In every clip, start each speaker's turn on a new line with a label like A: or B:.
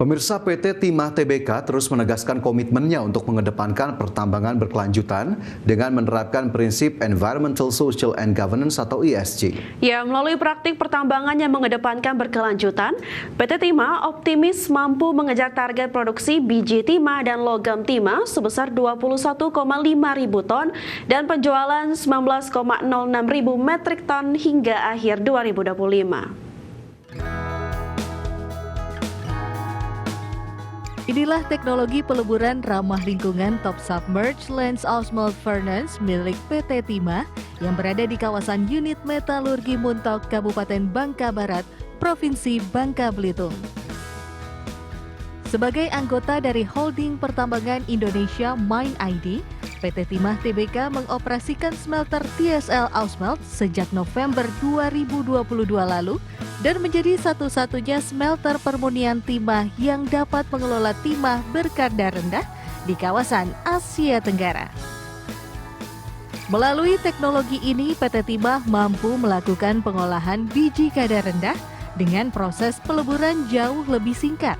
A: Pemirsa, PT Timah Tbk terus menegaskan komitmennya untuk mengedepankan pertambangan berkelanjutan dengan menerapkan prinsip Environmental, Social, and Governance atau ESG.
B: Ya, melalui praktik pertambangan yang mengedepankan berkelanjutan, PT Timah optimis mampu mengejar target produksi biji timah dan logam timah sebesar 21,5 ribu ton dan penjualan 19,06 ribu metrik ton hingga akhir 2025.
C: Inilah teknologi peleburan ramah lingkungan top submerged lens osmold furnace milik PT Timah yang berada di kawasan unit metalurgi Muntok, Kabupaten Bangka Barat, Provinsi Bangka Belitung. Sebagai anggota dari Holding Pertambangan Indonesia Mine ID, PT Timah Tbk mengoperasikan smelter TSL Ausmelt sejak November 2022 lalu dan menjadi satu-satunya smelter permurnian timah yang dapat mengelola timah berkadar rendah di kawasan Asia Tenggara. Melalui teknologi ini, PT Timah mampu melakukan pengolahan biji kadar rendah dengan proses peleburan jauh lebih singkat,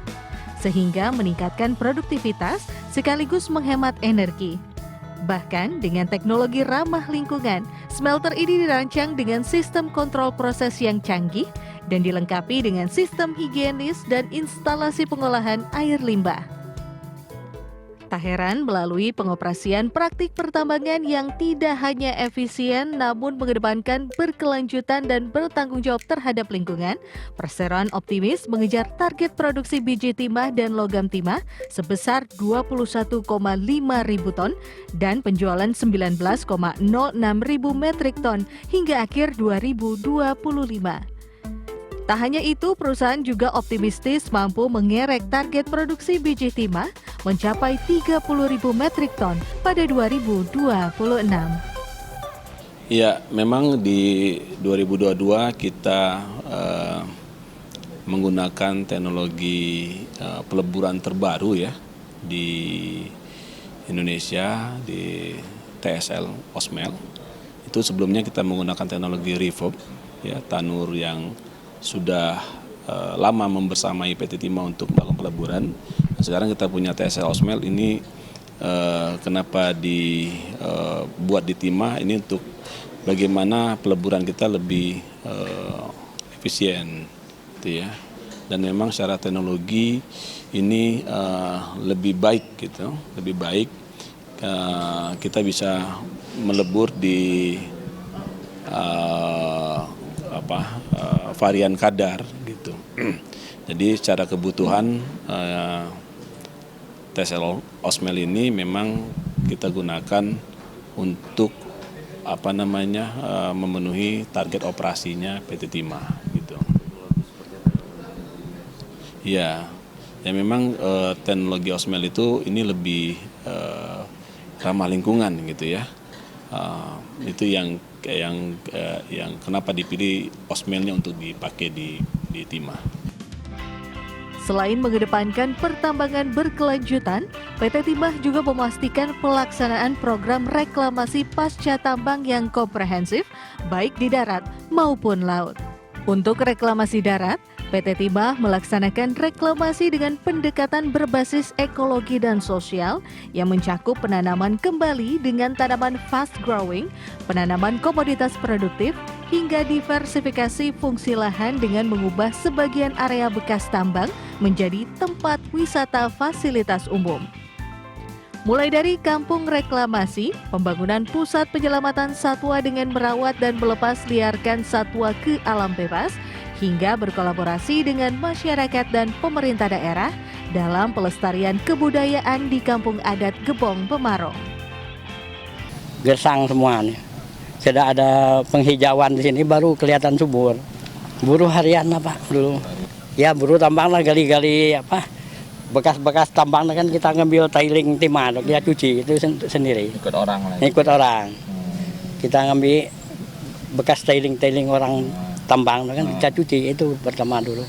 C: sehingga meningkatkan produktivitas sekaligus menghemat energi. Bahkan dengan teknologi ramah lingkungan, smelter ini dirancang dengan sistem kontrol proses yang canggih dan dilengkapi dengan sistem higienis dan instalasi pengolahan air limbah. Tak heran melalui pengoperasian praktik pertambangan yang tidak hanya efisien namun mengedepankan berkelanjutan dan bertanggung jawab terhadap lingkungan, Perseroan optimis mengejar target produksi biji timah dan logam timah sebesar 21,5 ribu ton dan penjualan 19,06 ribu metrik ton hingga akhir 2025. Tak hanya itu, perusahaan juga optimistis mampu mengerek target produksi biji timah mencapai 30.000 metrik ton pada 2026.
D: Ya, memang di 2022 kita menggunakan teknologi peleburan terbaru ya di Indonesia, di TSL Ausmelt. Itu sebelumnya kita menggunakan teknologi reverb, ya, tanur yang sudah lama membersamai PT Timah untuk melakukan peleburan. Nah, sekarang kita punya TSL Ausmelt ini kenapa dibuat di Timah ini untuk bagaimana peleburan kita lebih efisien, gitu ya. Dan memang secara teknologi ini lebih baik gitu, lebih baik kita bisa melebur di varian kadar gitu. Jadi secara kebutuhan TSL Ausmelt ini memang kita gunakan untuk memenuhi target operasinya PT Timah gitu. Ya memang teknologi Ausmelt itu ini lebih ramah lingkungan gitu ya. Itu yang kenapa dipilih Ausmeltnya untuk dipakai di Timah.
C: Selain mengedepankan pertambangan berkelanjutan, PT Timah juga memastikan pelaksanaan program reklamasi pasca tambang yang komprehensif baik di darat maupun laut. Untuk reklamasi darat, PT Timah melaksanakan reklamasi dengan pendekatan berbasis ekologi dan sosial yang mencakup penanaman kembali dengan tanaman fast growing, penanaman komoditas produktif, hingga diversifikasi fungsi lahan dengan mengubah sebagian area bekas tambang menjadi tempat wisata fasilitas umum. Mulai dari kampung reklamasi, pembangunan pusat penyelamatan satwa dengan merawat dan melepas liarkan satwa ke alam bebas, hingga berkolaborasi dengan masyarakat dan pemerintah daerah dalam pelestarian kebudayaan di Kampung Adat Gebong, Pemarong.
E: Gersang semua nih. Sudah ada penghijauan di sini baru kelihatan subur. Buruh harian apa dulu? Ya buruh tambang lah, gali-gali bekas-bekas tambang kan kita ngambil tailing timah, dia cuci itu sendiri. Ikut orang lah. Ikut orang. Kita ngambil bekas tailing orang tambang kan kita cuci itu pertama dulu.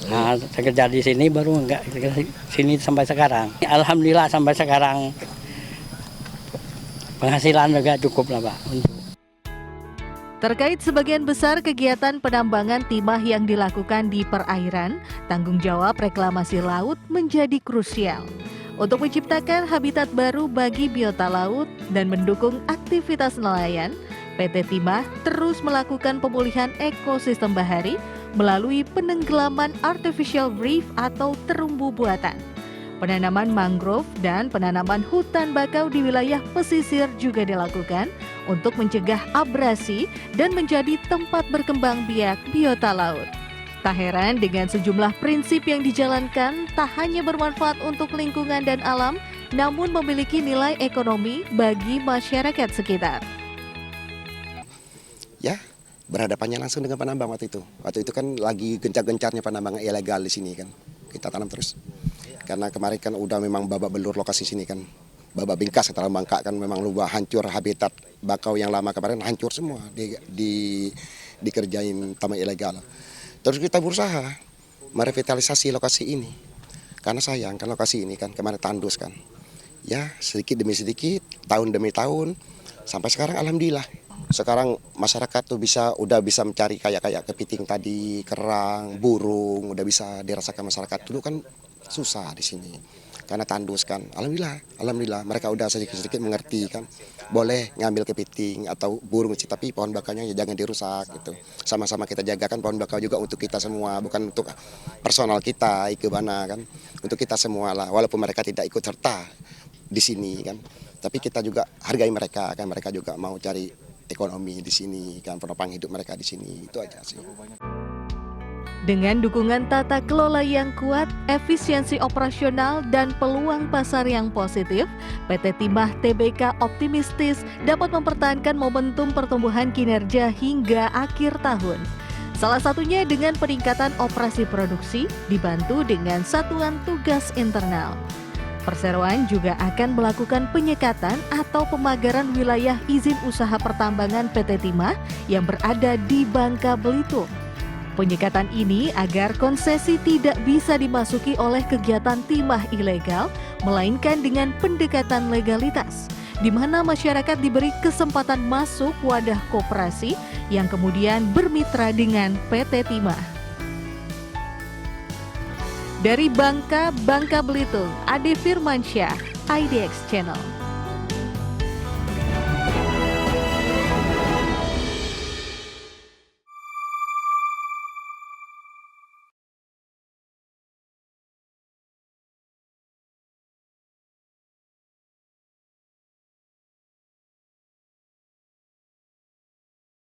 E: Nah, kerja di sini baru enggak sini sampai sekarang. Alhamdulillah sampai sekarang penghasilan juga cukup lah Pak.
C: Terkait sebagian besar kegiatan penambangan timah yang dilakukan di perairan, tanggung jawab reklamasi laut menjadi krusial. Untuk menciptakan habitat baru bagi biota laut dan mendukung aktivitas nelayan, PT Timah terus melakukan pemulihan ekosistem bahari melalui penenggelaman artificial reef atau terumbu buatan. Penanaman mangrove dan penanaman hutan bakau di wilayah pesisir juga dilakukan untuk mencegah abrasi dan menjadi tempat berkembang biak biota laut. Tak heran dengan sejumlah prinsip yang dijalankan tak hanya bermanfaat untuk lingkungan dan alam, namun memiliki nilai ekonomi bagi masyarakat sekitar.
F: Ya, berhadapannya langsung dengan penambang waktu itu. Waktu itu kan lagi gencar-gencarnya penambangan ilegal di sini kan. Kita tanam terus. Karena kemarin kan udah memang babak belur lokasi sini kan. Babak bingkas setelah Bangka kan memang lupa hancur habitat bakau yang lama kemarin hancur semua dikerjain taman ilegal. Terus kita berusaha merevitalisasi lokasi ini. Karena sayang kan lokasi ini kan kemarin tandus kan. Ya, sedikit demi sedikit, tahun demi tahun sampai sekarang alhamdulillah. Sekarang masyarakat tuh udah bisa mencari kayak kepiting tadi, kerang, burung, udah bisa dirasakan masyarakat. Dulu kan susah di sini karena tandus kan. Alhamdulillah mereka udah sedikit mengerti kan. Boleh ngambil kepiting atau burung tapi pohon bakalnya ya jangan dirusak gitu. Sama-sama kita jagakan pohon bakau juga untuk kita semua, bukan untuk personal kita ikebana kan. Untuk kita semua lah, walaupun mereka tidak ikut serta di sini kan. Tapi kita juga hargai mereka kan, mereka juga mau cari ekonomi di sini kan, penopang hidup mereka di sini. Itu aja sih.
C: Dengan dukungan tata kelola yang kuat, efisiensi operasional, dan peluang pasar yang positif, PT Timah Tbk optimistis dapat mempertahankan momentum pertumbuhan kinerja hingga akhir tahun. Salah satunya dengan peningkatan operasi produksi dibantu dengan satuan tugas internal. Perseroan juga akan melakukan penyekatan atau pemagaran wilayah izin usaha pertambangan PT Timah yang berada di Bangka Belitung. Penyekatan ini agar konsesi tidak bisa dimasuki oleh kegiatan timah ilegal, melainkan dengan pendekatan legalitas, di mana masyarakat diberi kesempatan masuk wadah koperasi yang kemudian bermitra dengan PT Timah. Dari Bangka Belitung, Ade Firmansyah, IDX Channel.